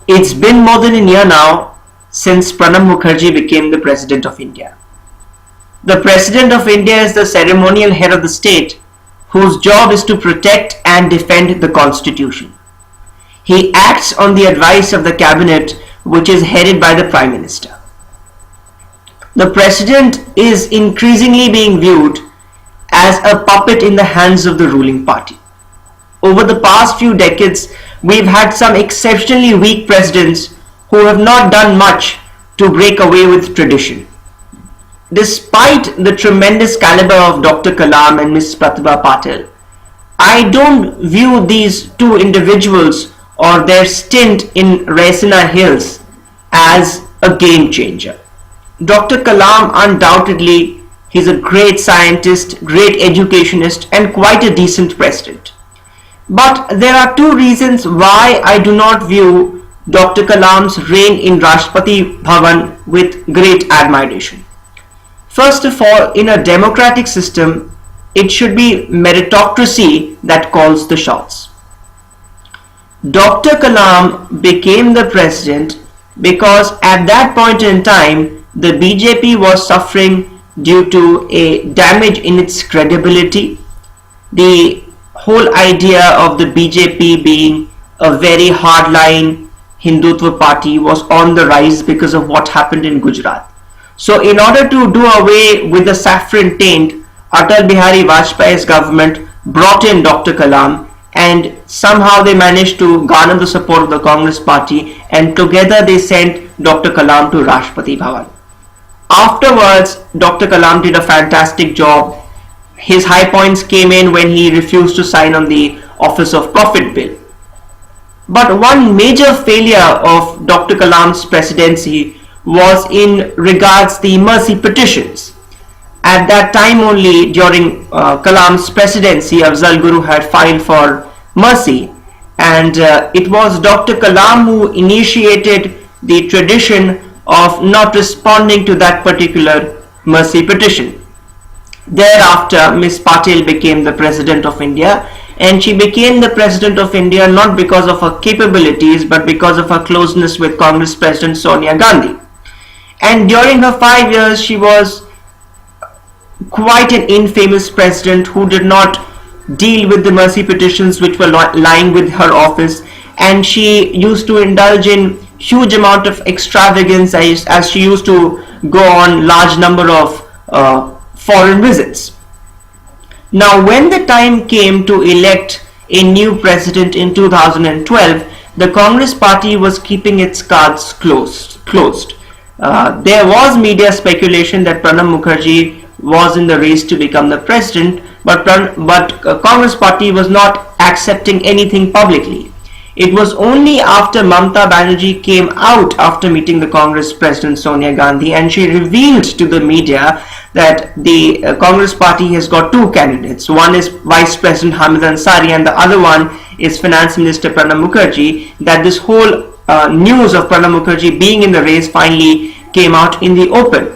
It's been more than a year now since Pranab Mukherjee became the President of India. The President of India is the ceremonial head of the state whose job is to protect and defend the Constitution. He acts on the advice of the cabinet, which is headed by the Prime Minister. The President is increasingly being viewed as a puppet in the hands of the ruling party. Over the past few decades, we've had some exceptionally weak presidents who have not done much to break away with tradition. Despite the tremendous caliber of Dr. Kalam and Ms. Pratibha Patil, I don't view these two individuals or their stint in Raisina Hills as a game changer. Dr. Kalam, undoubtedly, he's a great scientist, great educationist, and quite a decent president. But there are two reasons why I do not view Dr. Kalam's reign in Rashtrapati Bhavan with great admiration. First of all, in a democratic system, it should be meritocracy that calls the shots. Dr. Kalam became the president because at that point in time, the BJP was suffering due to a damage in its credibility. The whole idea of the BJP being a very hardline Hindutva party was on the rise because of what happened in Gujarat. So in order to do away with the saffron taint, Atal Bihari Vajpayee's government brought in Dr. Kalam, and somehow they managed to garner the support of the Congress party, and together they sent Dr. Kalam to Rashtrapati Bhavan. Afterwards, Dr. Kalam did a fantastic job. His high points came in when he refused to sign on the Office of Profit Bill. But one major failure of Dr. Kalam's presidency was in regards the mercy petitions. At that time only, during Kalam's presidency, Afzal Guru had filed for mercy, and it was Dr. Kalam who initiated the tradition of not responding to that particular mercy petition. Thereafter, Ms. Patil became the President of India, and she became the President of India not because of her capabilities but because of her closeness with Congress President Sonia Gandhi. And during her 5 years, she was quite an infamous president who did not deal with the mercy petitions which were lying with her office, and she used to indulge in huge amount of extravagance as she used to go on large number of foreign visits. Now, when the time came to elect a new president in 2012, the Congress party was keeping its cards closed. There was media speculation that Pranab Mukherjee was in the race to become the president, but Congress party was not accepting anything publicly. It was only after Mamata Banerjee came out after meeting the Congress President Sonia Gandhi, and she revealed to the media that the Congress party has got two candidates. One is Vice President Hamid Ansari and the other one is Finance Minister Pranab Mukherjee, that this whole news of Pranab Mukherjee being in the race finally came out in the open.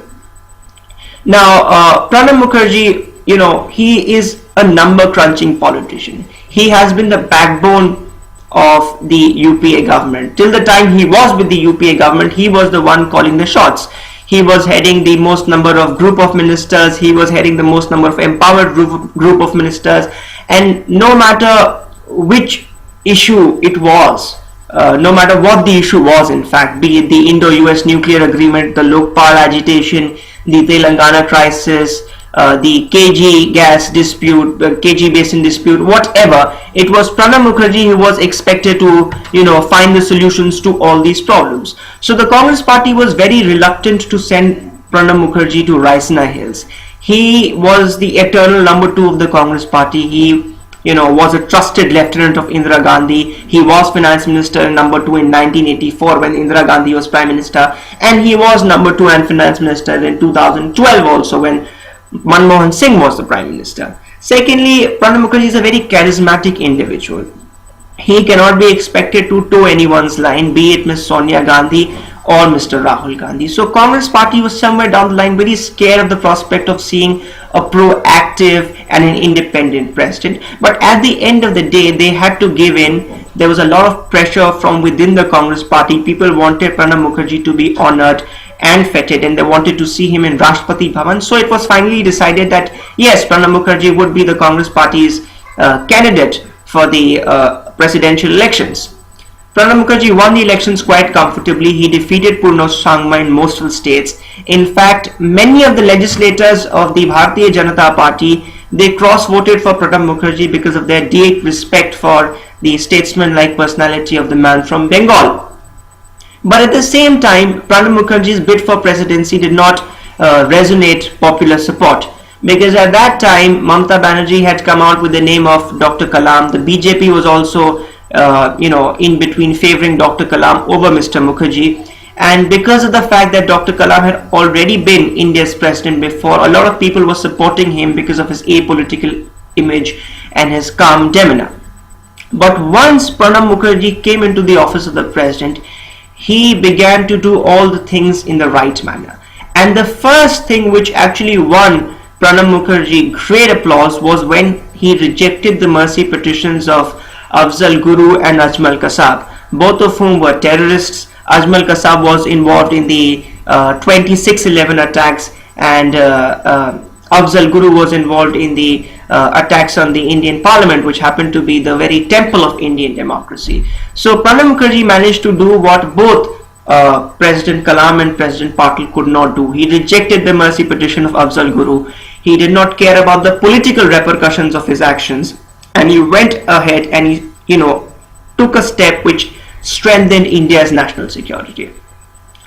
Now, Pranab Mukherjee, he is a number crunching politician. He has been the backbone of the UPA government. Till the time he was with the UPA government, he was the one calling the shots. He was heading the most number of group of ministers. He was heading the most number of empowered group of ministers. And no matter which issue it was, no matter what the issue was, in fact, be it the Indo-US nuclear agreement, the Lokpal agitation, the Telangana crisis, the KG gas dispute, the KG basin dispute, whatever, it was Pranab Mukherjee who was expected to, find the solutions to all these problems. So the Congress party was very reluctant to send Pranab Mukherjee to Raisina Hills. He was the eternal number two of the Congress party. He, was a trusted lieutenant of Indira Gandhi. He was finance minister number two in 1984 when Indira Gandhi was prime minister, and he was number two and finance minister in 2012 also when Manmohan Singh was the Prime Minister. Secondly, Pranab Mukherjee is a very charismatic individual. He cannot be expected to toe anyone's line, be it Ms. Sonia Gandhi or Mr. Rahul Gandhi. So Congress party was somewhere down the line very scared of the prospect of seeing a proactive and an independent president. But at the end of the day, they had to give in there was a lot of pressure from within the Congress party. People wanted Pranab Mukherjee to be honored and feted, and they wanted to see him in Rashtrapati Bhavan. So it was finally decided that yes, Pranab Mukherjee would be the Congress party's candidate for the presidential elections. Pranab Mukherjee won the elections quite comfortably. He defeated Purno Sangma in most of the states. In fact, many of the legislators of the Bharatiya Janata Party, they cross-voted for Pranab Mukherjee because of their deep respect for the statesman-like personality of the man from Bengal. But at the same time, Pranab Mukherjee's bid for presidency did not resonate popular support, because at that time Mamata Banerjee had come out with the name of Dr. Kalam. The BJP was also in between, favoring Dr. Kalam over Mr. Mukherjee. And because of the fact that Dr. Kalam had already been India's president before, a lot of people were supporting him because of his apolitical image and his calm demeanor. But once Pranab Mukherjee came into the office of the president, he began to do all the things in the right manner. And the first thing which actually won Pranab Mukherjee great applause was when he rejected the mercy petitions of Afzal Guru and Ajmal Kasab, both of whom were terrorists. Ajmal Kasab was involved in the 26/11 attacks, and Afzal Guru was involved in the attacks on the Indian Parliament, which happened to be the very temple of Indian democracy. So Pranab Mukherjee managed to do what both President Kalam and President Patil could not do. He rejected the mercy petition of Afzal Guru. He did not care about the political repercussions of his actions, and he went ahead and he took a step which strengthened India's national security.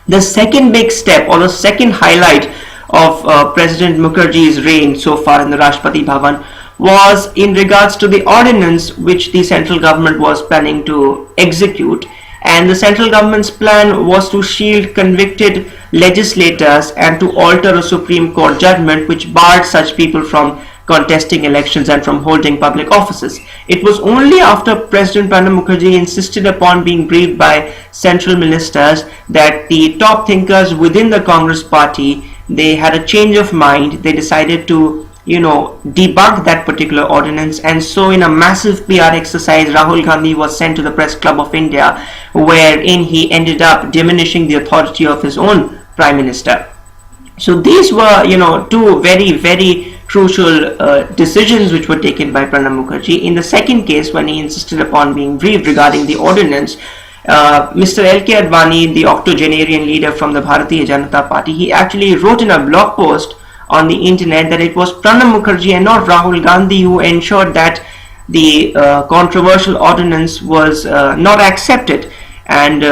The second big step, or the second highlight of President Mukherjee's reign so far in the Rashtrapati Bhavan, was in regards to the ordinance which the central government was planning to execute. And the central government's plan was to shield convicted legislators and to alter a Supreme Court judgment which barred such people from contesting elections and from holding public offices. It was only after President Pranab Mukherjee insisted upon being briefed by central ministers that the top thinkers within the Congress party, they had a change of mind. They decided to debunk that particular ordinance, and so in a massive PR exercise, Rahul Gandhi was sent to the Press Club of India, wherein he ended up diminishing the authority of his own Prime Minister. So these were two very, very crucial decisions which were taken by Pranab Mukherjee. In the second case, when he insisted upon being briefed regarding the ordinance, Mr. L.K. Advani, the octogenarian leader from the Bharatiya Janata Party, he actually wrote in a blog post on the internet that it was Pranab Mukherjee and not Rahul Gandhi who ensured that the controversial ordinance was not accepted, and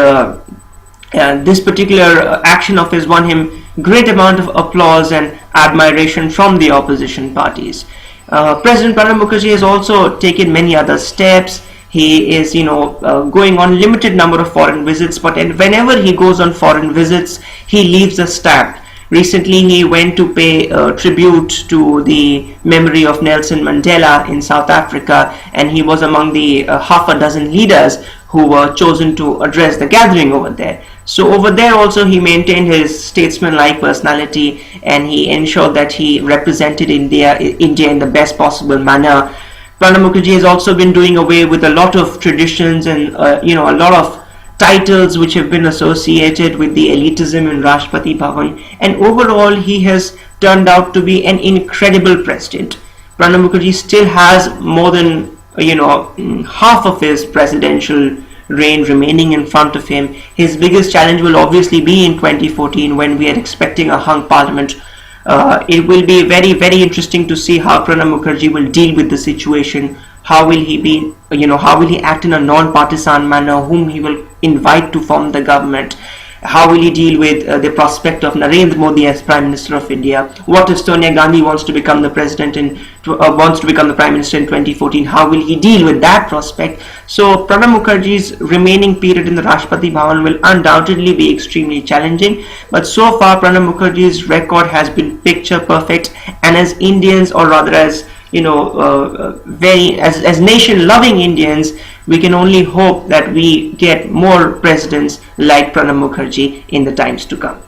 this particular action of his won him great amount of applause and admiration from the opposition parties. President Pranab Mukherjee has also taken many other steps. He is going on limited number of foreign visits, but whenever he goes on foreign visits, he leaves a stamp. Recently, he went to pay tribute to the memory of Nelson Mandela in South Africa, and he was among the half a dozen leaders who were chosen to address the gathering over there. So over there also he maintained his statesman-like personality, and he ensured that he represented India in the best possible manner. Pranab Mukherjee has also been doing away with a lot of traditions and a lot of titles which have been associated with the elitism in Rashtrapati Bhavan, and overall he has turned out to be an incredible president. Pranab Mukherjee still has more than half of his presidential reign remaining in front of him. His biggest challenge will obviously be in 2014, when we are expecting a hung parliament. It will be very, very interesting to see how Pranab Mukherjee will deal with the situation. How will he be, how will he act in a non-partisan manner, whom he will invite to form the government, how will he deal with the prospect of Narendra Modi as Prime Minister of India, what if Sonia Gandhi wants to become the president wants to become the Prime Minister in 2014, how will he deal with that prospect. So Pranab Mukherjee's remaining period in the Rashtrapati Bhavan will undoubtedly be extremely challenging, but so far Pranab Mukherjee's record has been picture perfect, and as Indians, or rather as as nation-loving Indians, we can only hope that we get more presidents like Pranab Mukherjee in the times to come.